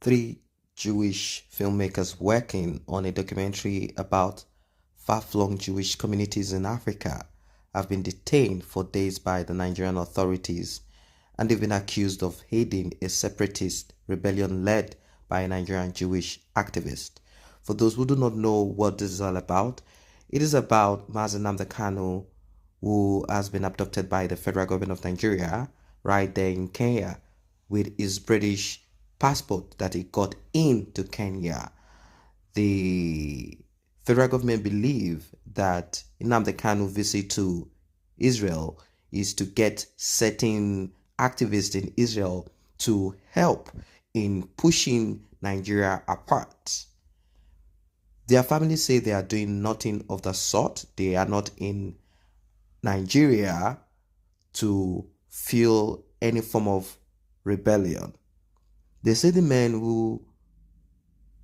Three Jewish filmmakers working on a documentary about far-flung Jewish communities in Africa have been detained for days by the Nigerian authorities, and they've been accused of aiding a separatist rebellion led by a Nigerian Jewish activist. For those who do not know what this is all about, it is about Mazi Nnamdi Kanu, who has been abducted by the federal government of Nigeria right there in Kenya with his British passport that he got into Kenya. The federal government believe that Nnamdi Kanu's visit to Israel is to get certain activists in Israel to help in pushing Nigeria apart. Their families say they are doing nothing of the sort. They are not in Nigeria to feel any form of rebellion. They say the men who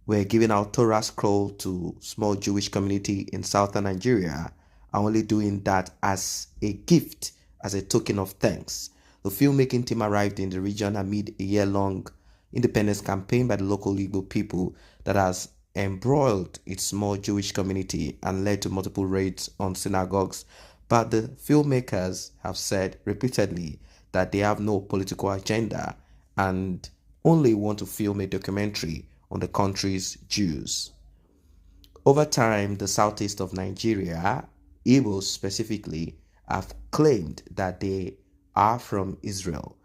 were giving out Torah scroll to small Jewish community in southern Nigeria are only doing that as a gift, as a token of thanks. The filmmaking team arrived in the region amid a year-long independence campaign by the local Igbo people that has embroiled its small Jewish community and led to multiple raids on synagogues. But the filmmakers have said repeatedly that they have no political agenda and only want to film a documentary on the country's Jews. Over time, the southeast of Nigeria, Igbos specifically, have claimed that they are from Israel.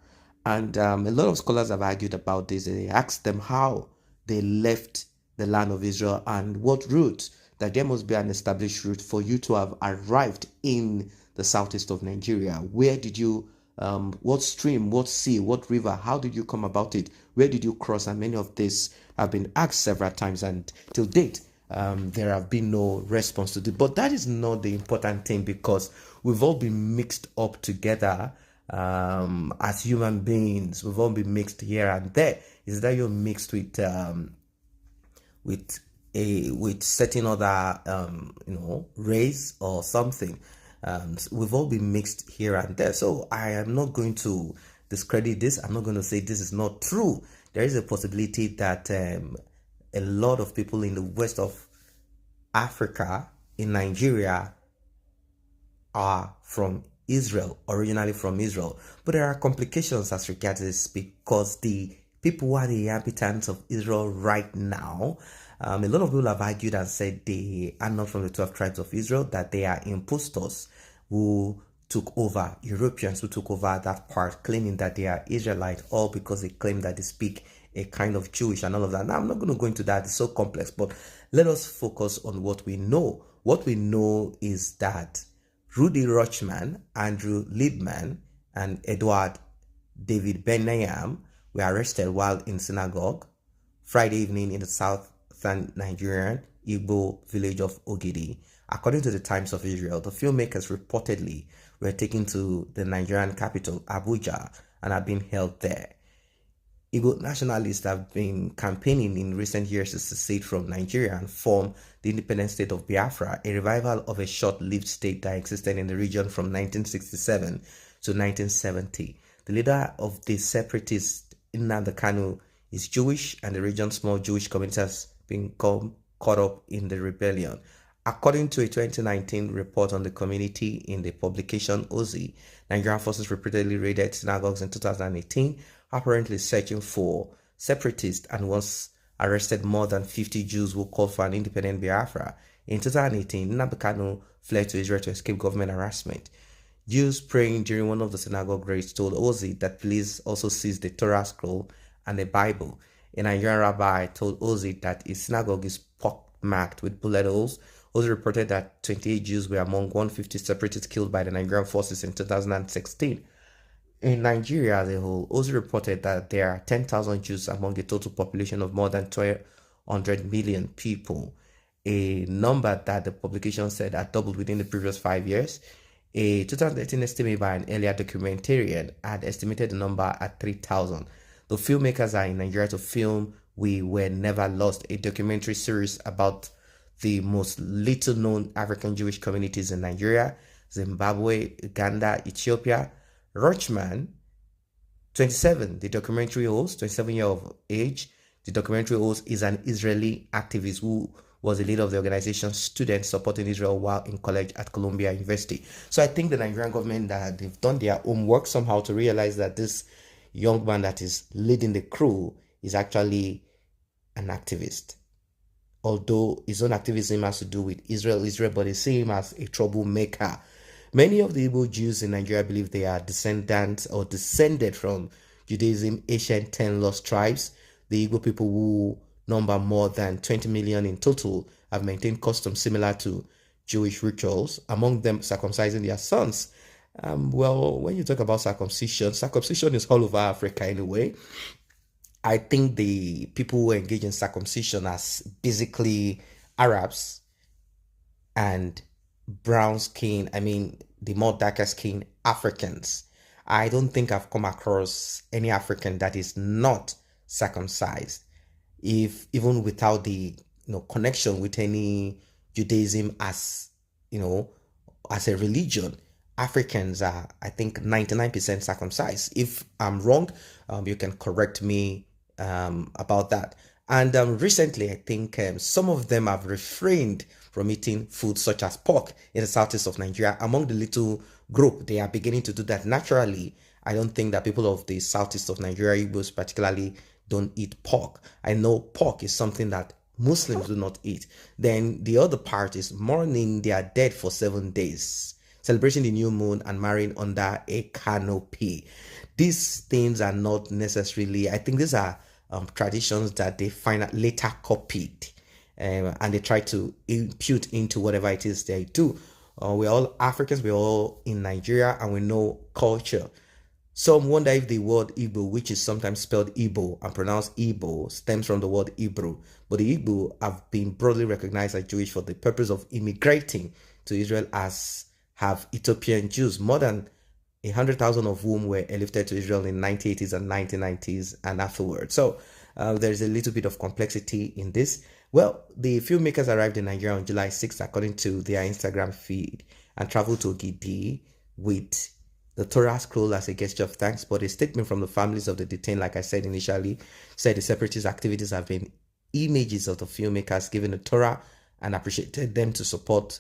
And a lot of scholars have argued about this. They asked them how they left the land of Israel and what route, that there must be an established route for you to have arrived in the southeast of Nigeria. Where did you what stream, what sea, what river, how did you come about it, where did you cross? And many of this have been asked several times, and till date there have been no response to it. But that is not the important thing, because we've all been mixed up together as human beings. We've all been mixed here and there. Is that you're mixed with certain other race or something? We've all been mixed here and there. So I am not going to discredit this. I'm not going to say this is not true. There is a possibility that a lot of people in the west of Africa, in Nigeria, are from Israel, originally from Israel. But there are complications as regards this, because the people who are the inhabitants of Israel right now, a lot of people have argued and said they are not from the 12 tribes of Israel, that they are impostors who took over, Europeans who took over that part, claiming that they are Israelite, all because they claim that they speak a kind of Jewish and all of that. Now, I'm not going to go into that. It's so complex, but let us focus on what we know. What we know is that Rudy Rochman, Andrew Liebman, and Edward David Benayam were arrested while in synagogue Friday evening in the southern Nigerian Igbo village of Ogidi. According to the Times of Israel, the filmmakers reportedly were taken to the Nigerian capital, Abuja, and have been held there. Igbo nationalists have been campaigning in recent years to secede from Nigeria and form the independent state of Biafra, a revival of a short-lived state that existed in the region from 1967 to 1970. The leader of the separatists, Nnamdi Kanu, is Jewish, and the region's small Jewish community has been caught up in the rebellion. According to a 2019 report on the community in the publication Ozi, Nigerian forces repeatedly raided synagogues in 2018, apparently searching for separatists, and once arrested more than 50 Jews who called for an independent Biafra. In 2018, Nnamdi Kanu fled to Israel to escape government harassment. Jews praying during one of the synagogue raids told Ozi that police also seized the Torah scroll and the Bible. A Nigerian rabbi told Ozi that his synagogue is pockmarked with bullet holes. Ozi reported that 28 Jews were among 150 separatists killed by the Nigerian forces in 2016. In Nigeria as a whole, Ozi reported that there are 10,000 Jews among a total population of more than 100 million people, a number that the publication said had doubled within the previous 5 years. A 2013 estimate by an earlier documentarian had estimated the number at 3,000. The filmmakers are in Nigeria to film We Were Never Lost, a documentary series about the most little-known African Jewish communities in Nigeria, Zimbabwe, Uganda, Ethiopia. Rochman, 27, the documentary host, 27 years of age, The documentary host is an Israeli activist who was the leader of the organization Students Supporting Israel while in college at Columbia University. So I think the Nigerian government, that they've done their homework somehow to realize that this young man that is leading the crew is actually an activist. Although his own activism has to do with Israel, but they see him as a troublemaker. Many of the Igbo Jews in Nigeria believe they are descendants or descended from Judaism, ancient 10 lost tribes. The Igbo people, who number more than 20 million in total, have maintained customs similar to Jewish rituals, among them circumcising their sons. Well, when you talk about circumcision is all over Africa anyway. I think the people who engage in circumcision as basically Arabs and brown skin, the more darker skin Africans. I don't think I've come across any African that is not circumcised, if even without the connection with any Judaism as as a religion. Africans are, I think, 99% circumcised. If I'm wrong, you can correct me about that. And recently, I think some of them have refrained from eating food such as pork in the southeast of Nigeria. Among the little group, they are beginning to do that naturally. I don't think that people of the southeast of Nigeria, Igbos particularly, don't eat pork. I know pork is something that Muslims do not eat. Then the other part is mourning their dead for 7 days, celebrating the new moon, and marrying under a canopy. These things are not necessarily, I think these are traditions that they find later copied, and they try to impute into whatever it is they do. We're all Africans, we're all in Nigeria, and we know culture. Some wonder if the word Igbo, which is sometimes spelled Igbo and pronounced Igbo, stems from the word Hebrew. But the Igbo have been broadly recognized as Jewish for the purpose of immigrating to Israel, as have Ethiopian Jews, more than 100,000 of whom were airlifted to Israel in 1980s and 1990s and afterwards. So there's a little bit of complexity in this. Well, the filmmakers arrived in Nigeria on July 6th, according to their Instagram feed, and traveled to Ogidi with the Torah scroll as a gesture of thanks. But a statement from the families of the detained, like I said initially, said the separatist activities have been images of the filmmakers giving the Torah and appreciated them to support,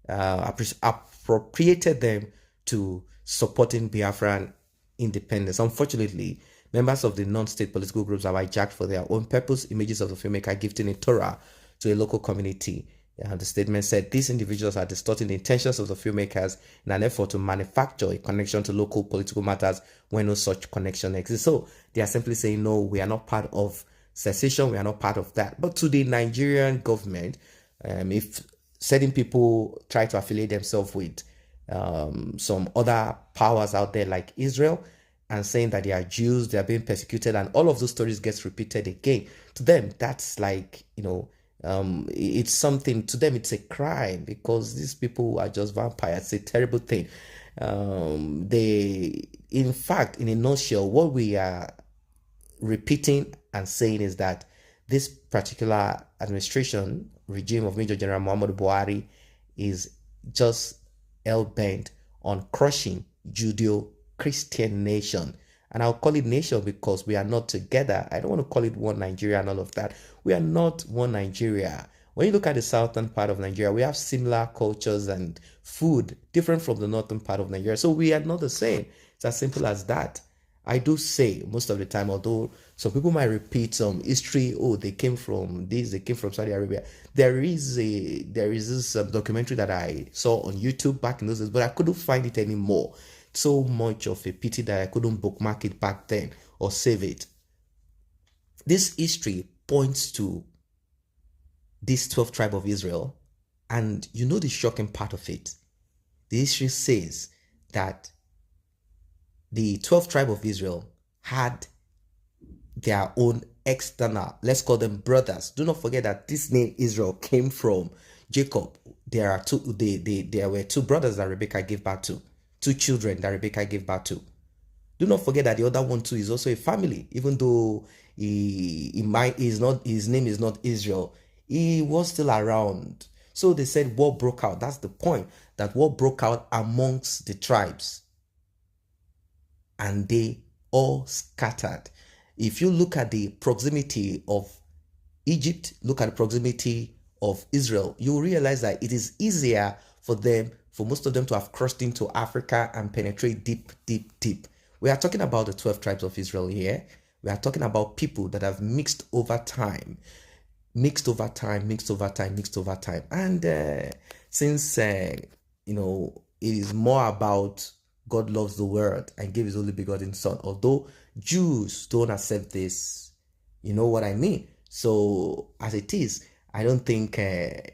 appropriated them to supporting Biafran independence. Unfortunately, members of the non-state political groups have hijacked for their own purpose images of the filmmaker gifting a Torah to a local community. The statement said these individuals are distorting the intentions of the filmmakers in an effort to manufacture a connection to local political matters when no such connection exists. So they are simply saying, no, we are not part of secession, we are not part of that. But to the Nigerian government, if certain people try to affiliate themselves with some other powers out there like Israel, and saying that they are Jews, they are being persecuted, and all of those stories gets repeated again, to them that's like, it's something, to them it's a crime, because these people are just vampires. It's a terrible thing. In fact, in a nutshell, what we are repeating and saying is that this particular administration regime of Major General Muhammadu Buhari is just hell-bent on crushing Judeo-Christian nation. And I'll call it nation because we are not together. I don't want to call it one Nigeria and all of that. We are not one Nigeria. When you look at the southern part of Nigeria, we have similar cultures and food different from the northern part of Nigeria. So we are not the same. It's as simple as that. I do say most of the time, although some people might repeat some history, they came from this, they came from Saudi Arabia. There is this documentary that I saw on YouTube back in those days, but I couldn't find it anymore. So much of a pity that I couldn't bookmark it back then or save it. This history points to this 12th tribe of Israel, and the shocking part of it. The history says that the 12th tribe of Israel had their own external, let's call them brothers. Do not forget that this name Israel came from Jacob. There were two brothers that Rebekah gave birth to, two children that Rebekah gave birth to. Do not forget that the other one too is also a family, even though his name is not Israel. He was still around. So they said war broke out. That's the point, that war broke out amongst the tribes, and they all scattered. If you look at the proximity of Egypt, look at the proximity of Israel, you will realize that it is easier for most of them to have crossed into Africa and penetrate deep, deep, deep. We are talking about the 12 tribes of Israel here. We are talking about people that have mixed over time. And since, it is more about God loves the world and gave his only begotten son, although Jews don't accept this, you know what I mean? So as it is, I don't think,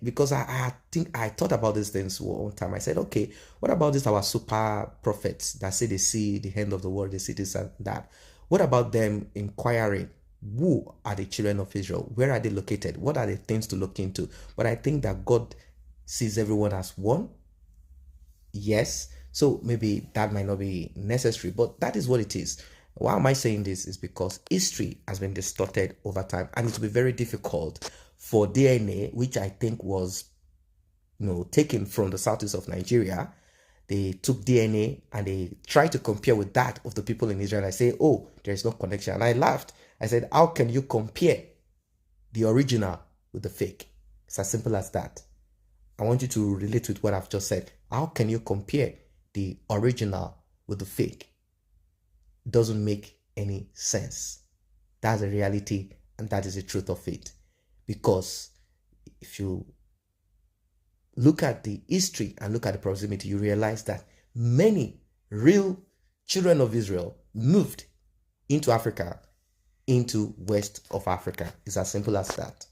because I think I thought about these things one time. I said, okay, what about this, our super prophets that say they see the end of the world, they see this and that? What about them inquiring, who are the children of Israel? Where are they located? What are the things to look into? But I think that God sees everyone as one. Yes. So maybe that might not be necessary, but that is what it is. Why am I saying this? Is because history has been distorted over time, and it will be very difficult for DNA, which I think was, taken from the southeast of Nigeria. They took DNA and they tried to compare with that of the people in Israel. I say, oh, there is no connection. And I laughed. I said, how can you compare the original with the fake? It's as simple as that. I want you to relate with what I've just said. How can you compare the original with the fake? It doesn't make any sense. That's the reality, and that is the truth of it. Because if you look at the history and look at the proximity, you realize that many real children of Israel moved into Africa, into west of Africa. It's as simple as that.